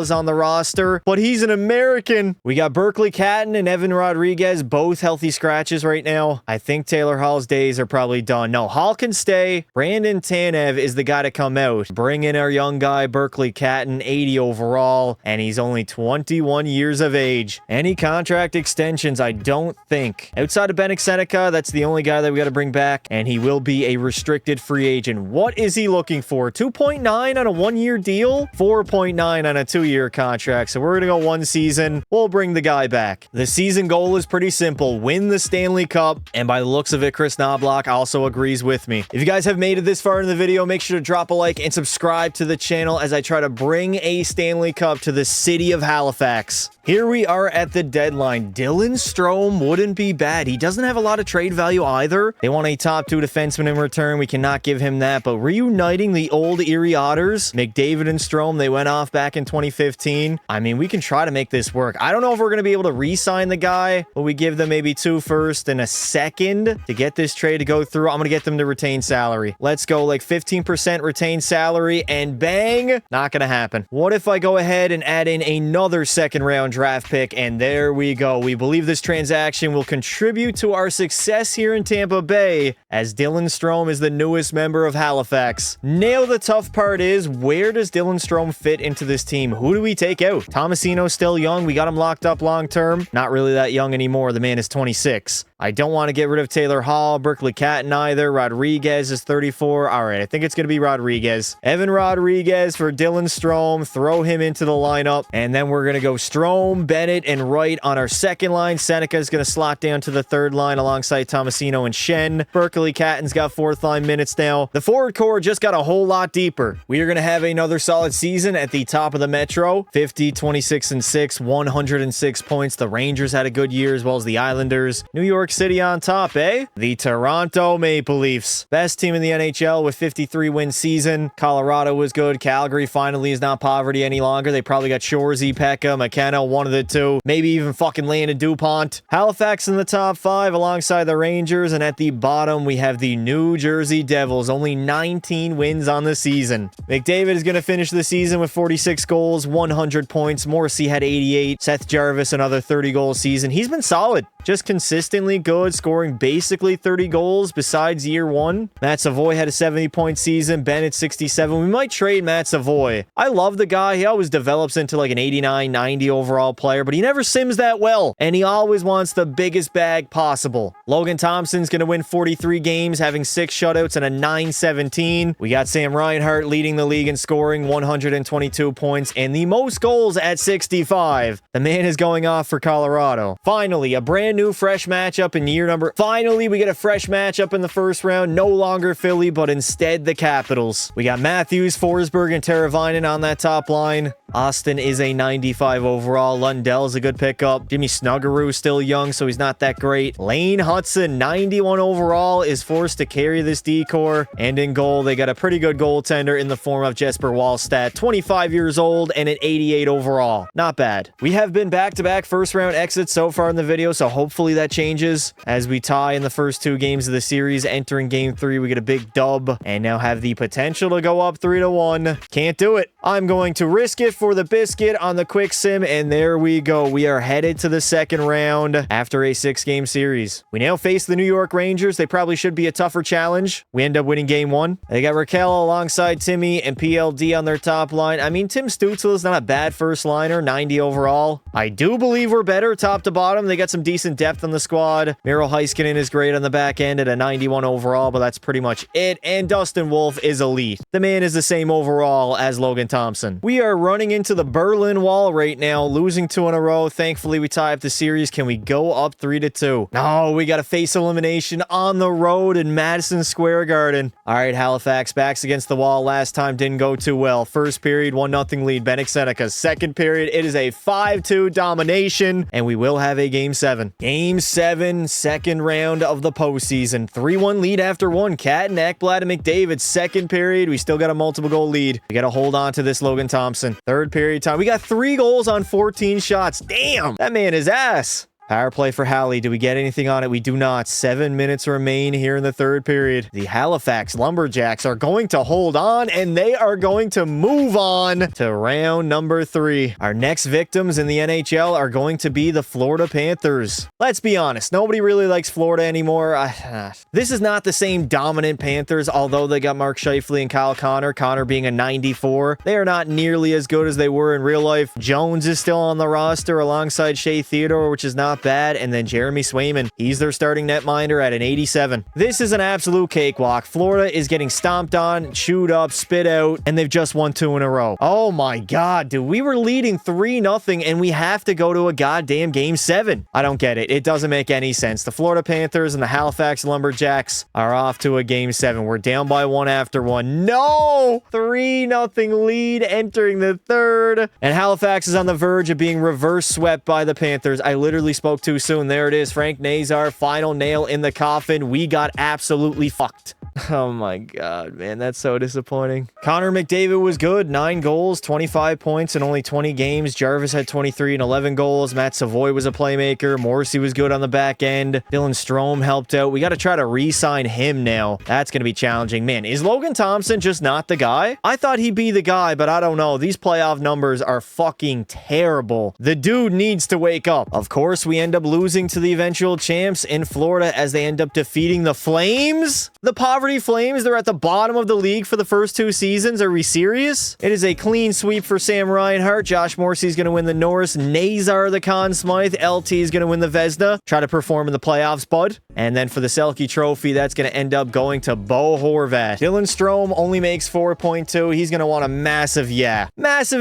[SPEAKER 1] is on the roster, but he's an American. We got Berkeley Catton and Evan Rodriguez, both healthy scratches right now. I think Taylor Hall's days are probably done. No, Hall can stay. Brandon Tanev is the guy to come out. Bring in our young guy, Berkeley Catton, 80 overall, and he's only 21 years of age. Any contract extensions? I don't think. Outside of Bennett Seneca, that's the only guy that we got to bring back, and he will be a restricted free agent. What is he looking for? 2.9 on a one-year deal? 4.9 on a two-year contract. So we're going to go one season. We'll bring the guy back. The season goal is pretty simple. Win the Stanley Cup. And by the looks of it, Chris Knobloch also agrees with me. If you guys have made it this far in the video, make sure to drop a like and subscribe to the channel as I try to bring a Stanley Cup to the city of Halifax. Here we are at the deadline. Dylan Strome wouldn't be bad. He doesn't have a lot of trade value either. They want a top 2 defenseman in return. We cannot give him that, but reuniting the old Erie Otters, McDavid and Strome, they went off back in 2015. I mean, we can try to make this work. I don't know if we're going to be able to re-sign the guy, but we give them maybe 2 first and a second to get this trade to go through. I'm going to get them to retain salary. Let's go like 15% retain salary, and bang, not going to happen. What if I go ahead and add in another second round draft pick, and there we go. We believe this transaction will contribute to our success here in Tampa Bay, as Dylan Strome is the newest member of Halifax. Now the tough part is, where does Dylan Strome fit into this team? Who do we take out? Tomasino's still young. We got him locked up long term. Not really that young anymore. The man is 26. I don't want to get rid of Taylor Hall, Berkeley Catton either. Rodriguez is 34. All right, I think it's going to be Rodriguez. Evan Rodriguez for Dylan Strome. Throw him into the lineup. And then we're going to go Strome, Bennett, and Wright on our second line. Seneca is going to slot down to the third line alongside Tomasino and Shen. Berkeley Catton's got fourth line minutes now. The forward core just got a whole lot deeper. We are going to have another solid season at the top of the Metro. 50, 26, and 6, 106 points. The Rangers had a good year, as well as the Islanders. New York City on top, eh? The Toronto Maple Leafs. Best team in the NHL with 53 win season. Colorado was good. Calgary finally is not poverty any longer. They probably got Shorzy, Pekka, McKenna, one of the two. Maybe even fucking Landon DuPont. Halifax in the top 5 alongside the Rangers. And at the bottom, we have the New Jersey Devils. Only 19 wins on the season. McDavid is going to finish the season with 46 goals, 100 points. Morrissey had 88. Seth Jarvis, another 30-goal season. He's been solid. Just consistently good, scoring basically 30 goals besides year 1. Matt Savoy had a 70-point season. Bennett, 67. We might trade Matt Savoy. I love the guy. He always develops into like an 89, 90 overall player, but he never sims that well, and he always wants the biggest bag possible. Logan Thompson's going to win 43 games, having 6 shutouts and a 9-17. We got Sam Reinhart leading the league in scoring, 122 points, and the most goals at 65. The man is going off for Colorado. Finally, a brand new fresh matchup in year number. Finally, we get a fresh matchup in the first round. No longer Philly, but instead the Capitals. We got Matthews, Forsberg, and Teravainen on that top line. Austin is a 95 overall. Lundell's a good pickup. Jimmy Snuggerud still young, so he's not that great. Lane Hudson, 91 overall, is forced to carry this D-core. And in goal, they got a pretty good goaltender in the form of Jesper Wallstedt, 25 years old and an 88 overall. Not bad. We have been back-to-back first-round exits so far in the video, so hopefully that changes as we tie in the first 2 games of the series. Entering game 3, we get a big dub and now have the potential to go up 3-1. Can't do it. I'm going to risk it for the biscuit on the quick sim, and there we go. We are headed to the second round after a 6-game series. We now face the New York Rangers. They probably should be a tougher challenge. We end up winning game 1. They got Raquel alongside Timmy and PLD on their top line. I mean, Tim Stützle is not a bad first liner, 90 overall. I do believe we're better top to bottom. They got some decent depth on the squad. Miro Heiskanen is great on the back end at a 91 overall, but that's pretty much it. And Dustin Wolf is elite. The man is the same overall as Logan Thompson. We are running into the Berlin Wall right now, losing 2 in a row. Thankfully, we tie up the series. Can we go up 3-2? No, we got to face elimination on the road in Madison Square Garden. All right, Halifax backs against the wall. Last time didn't go too well. First period, 1-0 lead, Bennett Seneca. Second period, it is a 5-2 domination, and we will have a Game 7. Game 7, second round of the postseason. 3-1 lead after 1. Cat and Ekblad and McDavid. Second period, we still got a multiple goal lead. We got to hold on to this Logan Thompson. Third period time, we got 3 goals on 14 shots. Damn, that man is ass. Power play for Hallie. Do we get anything on it? We do not. 7 minutes remain here in the third period. The Halifax Lumberjacks are going to hold on, and they are going to move on to round number 3. Our next victims in the NHL are going to be the Florida Panthers. Let's be honest. Nobody really likes Florida anymore. This is not the same dominant Panthers, although they got Mark Scheifele and Kyle Connor. Connor being a 94. They are not nearly as good as they were in real life. Jones is still on the roster alongside Shea Theodore, which is not bad, and then Jeremy Swayman. He's their starting netminder at an 87. This is an absolute cakewalk. Florida is getting stomped on, chewed up, spit out, and they've just won 2 in a row. Oh my god, dude. We were leading 3-0, and we have to go to a goddamn Game 7. I don't get it. It doesn't make any sense. The Florida Panthers and the Halifax Lumberjacks are off to a Game 7. We're down by 1 after 1. No! 3-0 lead entering the third, and Halifax is on the verge of being reverse swept by the Panthers. I literally spoke too soon. There it is. Frank Nazar, final nail in the coffin. We got absolutely fucked. Oh my god, man. That's so disappointing. Connor McDavid was good. 9 goals, 25 points in only 20 games. Jarvis had 23 and 11 goals. Matt Savoy was a playmaker. Morrissey was good on the back end. Dylan Strome helped out. We got to try to re-sign him now. That's going to be challenging. Man, is Logan Thompson just not the guy? I thought he'd be the guy, but I don't know. These playoff numbers are fucking terrible. The dude needs to wake up. Of course, we end up losing to the eventual champs in Florida as they end up defeating the Flames. The Poverty Flames, they're at the bottom of the league for the first 2 seasons. Are we serious? It is a clean sweep for Sam Reinhart. Josh Morrissey's going to win the Norris. Nazar the Conn Smythe. LT is going to win the Vezina. Try to perform in the playoffs, bud. And then for the Selke Trophy, that's going to end up going to Bo Horvat. Dylan Strome only makes 4.2. He's going to want a massive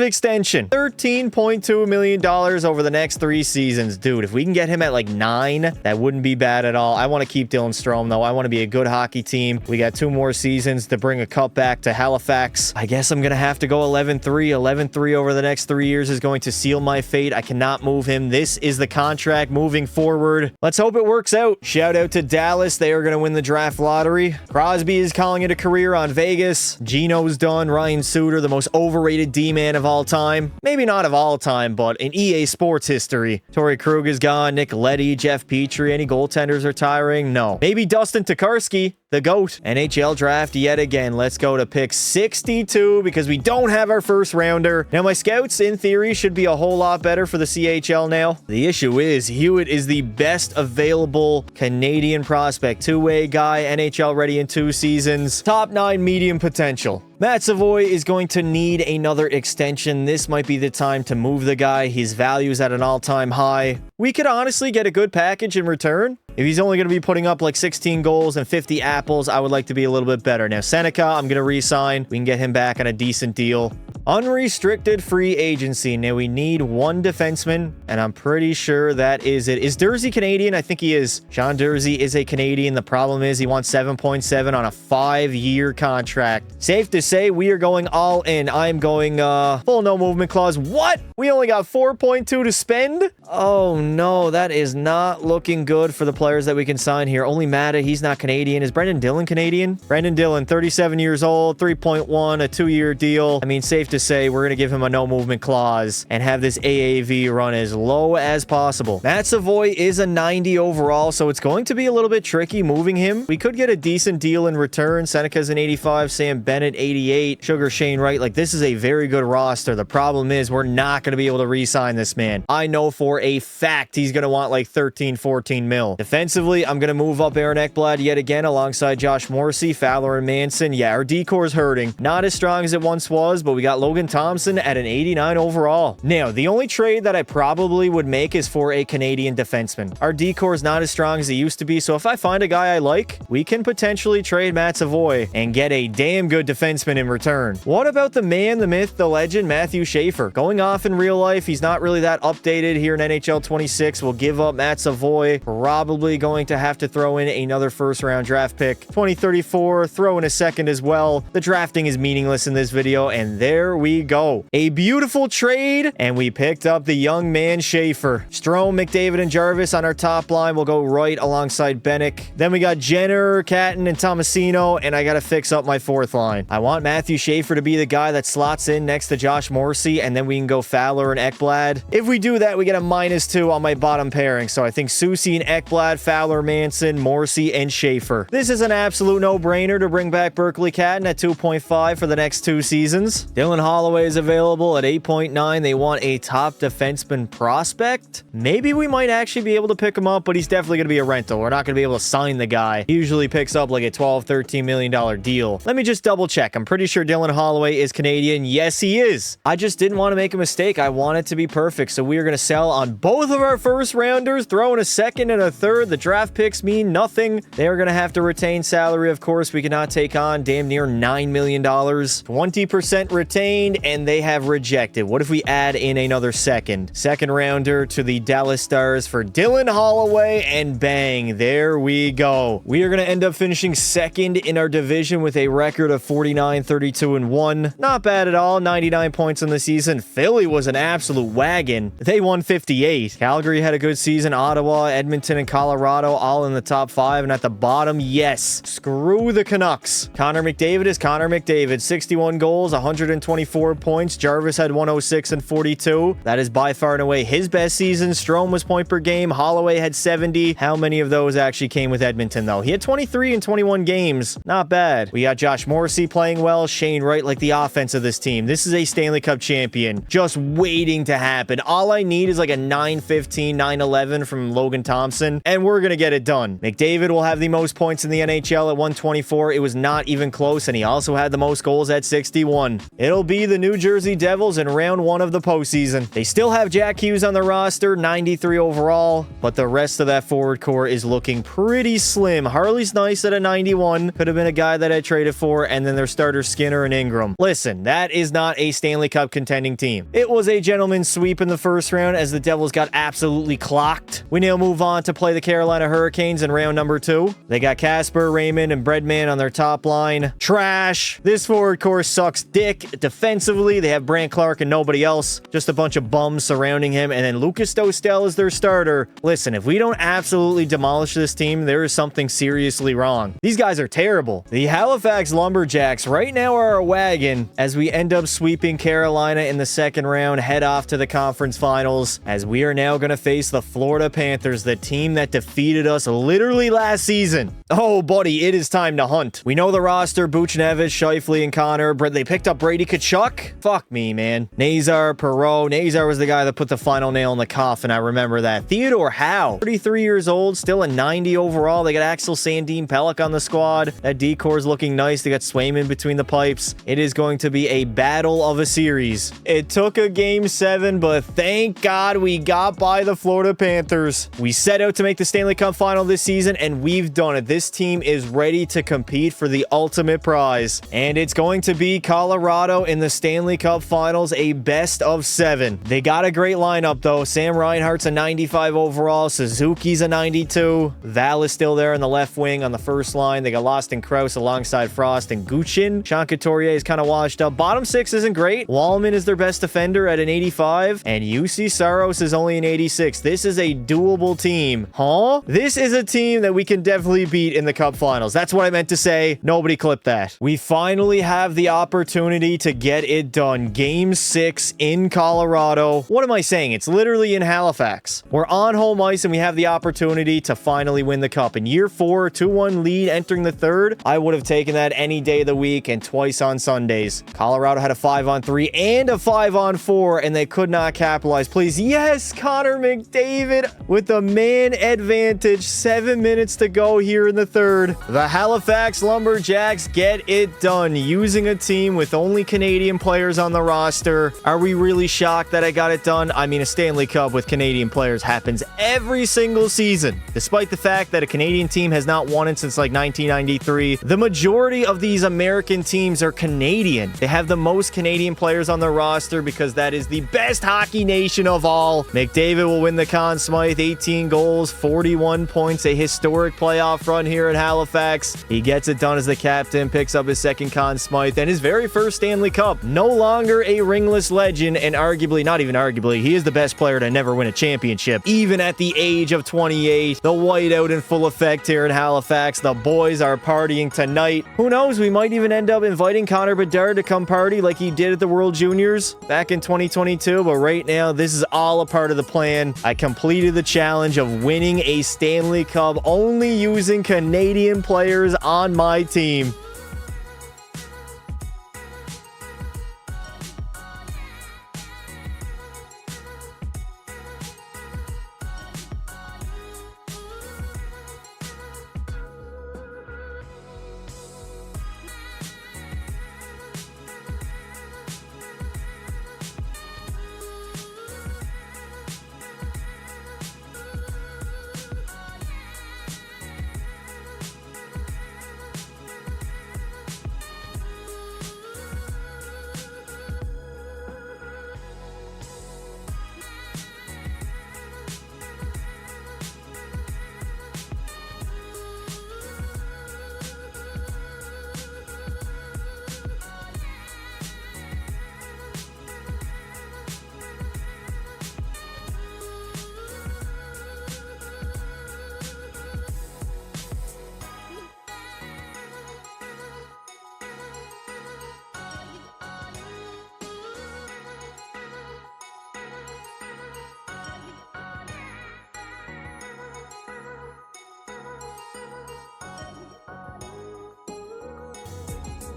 [SPEAKER 1] extension. $13.2 million over the next 3 seasons. Dude, if we can get him at like 9, that wouldn't be bad at all. I want to keep Dylan Strome, though. I want to be a good hockey team. We got 2 more seasons to bring a cup back to Halifax. I guess I'm going to have to go 11-3. 11-3 over the next 3 years is going to seal my fate. I cannot move him. This is the contract moving forward. Let's hope it works out. Shout out to Dallas. They are going to win the draft lottery. Crosby is calling it a career on Vegas. Gino's done. Ryan Suter, the most overrated D-man of all time. Maybe not of all time, but in EA Sports history. Torrey Krug is gone. Nick Leddy, Jeff Petrie. Any goaltenders retiring? No. Maybe Dustin Tokarski, the GOAT. NHL draft yet again. Let's go to pick 62 because we don't have our first rounder. Now, my scouts, in theory, should be a whole lot better for the CHL now. The issue is Hewitt is the best available Canadian prospect. 2-way guy, NHL ready in 2 seasons. Top 9 medium potential. Matt Savoy is going to need another extension. This might be the time to move the guy. His value is at an all-time high. We could honestly get a good package in return. If he's only going to be putting up like 16 goals and 50 apples, I would like to be a little bit better. Now, Seneca, I'm going to re-sign. We can get him back on a decent deal. Unrestricted free agency. Now, we need 1 defenseman, and I'm pretty sure that is it. Is Dursey Canadian? I think he is. Sean Dursey is a Canadian. The problem is he wants 7.7 on a 5-year contract. Safe to say we are going all in. I'm going full no movement clause. What? We only got 4.2 to spend? Oh, no. That is not looking good for the players that we can sign here. Only Matta, he's not Canadian. Is Brendan Dillon Canadian? Brendan Dillon, 37 years old, 3.1, a 2-year deal. I mean, safe to to say we're going to give him a no movement clause and have this AAV run as low as possible. Matt Savoy is a 90 overall, so it's going to be a little bit tricky moving him. We could get a decent deal in return. Seneca's an 85, Sam Bennett 88, Sugar Shane Wright. Like, this is a very good roster. The problem is we're not going to be able to re-sign this man. I know for a fact he's going to want like 13, 14 mil. Defensively, I'm going to move up Aaron Ekblad yet again alongside Josh Morrissey, Fowler, and Manson. Yeah, our decore's hurting. Not as strong as it once was, but we got Logan Thompson at an 89 overall. Now, the only trade that I probably would make is for a Canadian defenseman. Our decor is not as strong as it used to be, so if I find a guy I like, we can potentially trade Matt Savoy and get a damn good defenseman in return. What about the man, the myth, the legend, Matthew Schaefer? Going off in real life, he's not really that updated here in NHL 26. We'll give up Matt Savoy. Probably going to have to throw in another first-round draft pick. 2034, throw in a second as well. The drafting is meaningless in this video, and there we go. A beautiful trade, and we picked up the young man Schaefer. Strome, McDavid, and Jarvis on our top line will go right alongside Bennick. Then we got Jenner, Catton, and Tomasino, and I gotta fix up my fourth line. I want Matthew Schaefer to be the guy that slots in next to Josh Morrissey, and then we can go Fowler and Ekblad. If we do that, we get a -2 on my bottom pairing, so I think Soucy and Ekblad, Fowler, Manson, Morrissey, and Schaefer. This is an absolute no-brainer to bring back Berkeley Catton at 2.5 for the next 2 seasons. Dylan Holloway is available at 8.9. They want a top defenseman prospect. Maybe we might actually be able to pick him up, but he's definitely going to be a rental. We're not going to be able to sign the guy. He usually picks up like a $12, $13 million deal. Let me just double check. I'm pretty sure Dylan Holloway is Canadian. Yes, he is. I just didn't want to make a mistake. I want it to be perfect. So we are going to sell on both of our first rounders, throw in a second and a third. The draft picks mean nothing. They are going to have to retain salary. Of course, we cannot take on damn near $9 million. 20% retained, and they have rejected. What if we add in another second rounder to the Dallas Stars for Dylan Holloway, and bang, there we go. We are going to end up finishing second in our division with a record of 49, 32, and 1. Not bad at all. 99 points in the season. Philly was an absolute wagon. They won 58. Calgary had a good season. Ottawa, Edmonton, and Colorado all in the top 5. And at the bottom, yes, screw the Canucks. Connor McDavid is Connor McDavid. 61 goals, 124 points. Jarvis had 106 and 42. That is by far and away his best season. Strome was point per game. Holloway had 70. How many of those actually came with Edmonton, though? He had 23 in 21 games. Not bad. We got Josh Morrissey playing well. Shane Wright, like the offense of this team. This is a Stanley Cup champion. Just waiting to happen. All I need is like a 9-15, 9-11 from Logan Thompson, and we're going to get it done. McDavid will have the most points in the NHL at 124. It was not even close, and he also had the most goals at 61. It'll be the New Jersey Devils in round 1 of the postseason. They still have Jack Hughes on the roster, 93 overall, but the rest of that forward core is looking pretty slim. Harley's nice at a 91. Could have been a guy that I traded for, and then their starters Skinner and Ingram. Listen, that is not a Stanley Cup contending team. It was a gentleman's sweep in the first round as the Devils got absolutely clocked. We now move on to play the Carolina Hurricanes in round number 2. They got Casper, Raymond, and Breadman on their top line. Trash. This forward core sucks dick. Defensively, they have Brant Clark and nobody else. Just a bunch of bums surrounding him, and then Lucas Dostal is their starter. Listen, if we don't absolutely demolish this team, there is something seriously wrong. These guys are terrible. The Halifax Lumberjacks right now are a wagon as we end up sweeping Carolina in the second round, head off to the conference finals, as we are now going to face the Florida Panthers, the team that defeated us literally last season. Oh, buddy, it is time to hunt. We know the roster: Buchnevich, Scheifele, and Connor. They picked up Brady Tkachuk? Fuck me, man. Nazar, Perreault. Nazar was the guy that put the final nail in the coffin. I remember that. Theodore Howe, 33 years old, still a 90 overall. They got Axel Sandin Pelech on the squad. That decor's looking nice. They got Swayman between the pipes. It is going to be a battle of a series. It took a game 7, but thank God we got by the Florida Panthers. We set out to make the Stanley Cup final this season, and we've done it. This team is ready to compete for the ultimate prize, and it's going to be Colorado in the Stanley Cup finals, a best of 7. They got a great lineup, though. Sam Reinhart's a 95 overall. Suzuki's a 92. Val is still there in the left wing on the first line. They got Lost and Krause alongside Frost and Guchin. Sean Couturier is kind of washed up. Bottom 6 isn't great. Wallman is their best defender at an 85, and UC Saros is only an 86. This is a doable team. Huh? This is a team that we can definitely beat in the Cup finals. That's what I meant to say. Nobody clipped that. We finally have the opportunity to get it done. Game 6 in Colorado. What am I saying? It's literally in Halifax. We're on home ice and we have the opportunity to finally win the cup. In year 4, 2-1 lead entering the third. I would have taken that any day of the week and twice on Sundays. Colorado had a 5-on-3 and a 5-on-4 and they could not capitalize. Please, yes, Connor McDavid with the man advantage. 7 minutes to go here in the third. The Halifax Lumberjacks get it done using a team with only Canadian players on the roster. Are we really shocked that I got it done? I mean, a Stanley Cup with Canadian players happens every single season. Despite the fact that a Canadian team has not won it since like 1993, the majority of these American teams are Canadian. They have the most Canadian players on the roster because that is the best hockey nation of all. McDavid will win the Conn Smythe, 18 goals, 41 points, a historic playoff run here at Halifax. He gets it done as the captain, picks up his second Conn Smythe and his very first Stanley Cup. No longer a ringless legend, and arguably, not even arguably, he is the best player to never win a championship, even at the age of 28. The whiteout in full effect here in Halifax. The boys are partying tonight. Who knows, we might even end up inviting Connor Bedard to come party like he did at the World Juniors back in 2022, but right now, this is all a part of the plan. I completed the challenge of winning a Stanley Cup only using Canadian players on my team.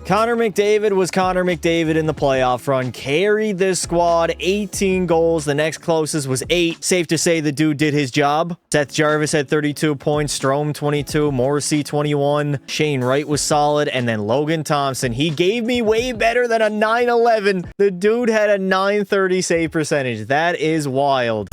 [SPEAKER 1] Connor McDavid was Connor McDavid in the playoff run. Carried this squad, 18 goals. The next closest was 8. Safe to say the dude did his job. Seth Jarvis had 32 points, Strome 22, Morrissey 21. Shane Wright was solid, and then Logan Thompson. He gave me way better than a 911. The dude had a 930 save percentage. That is wild.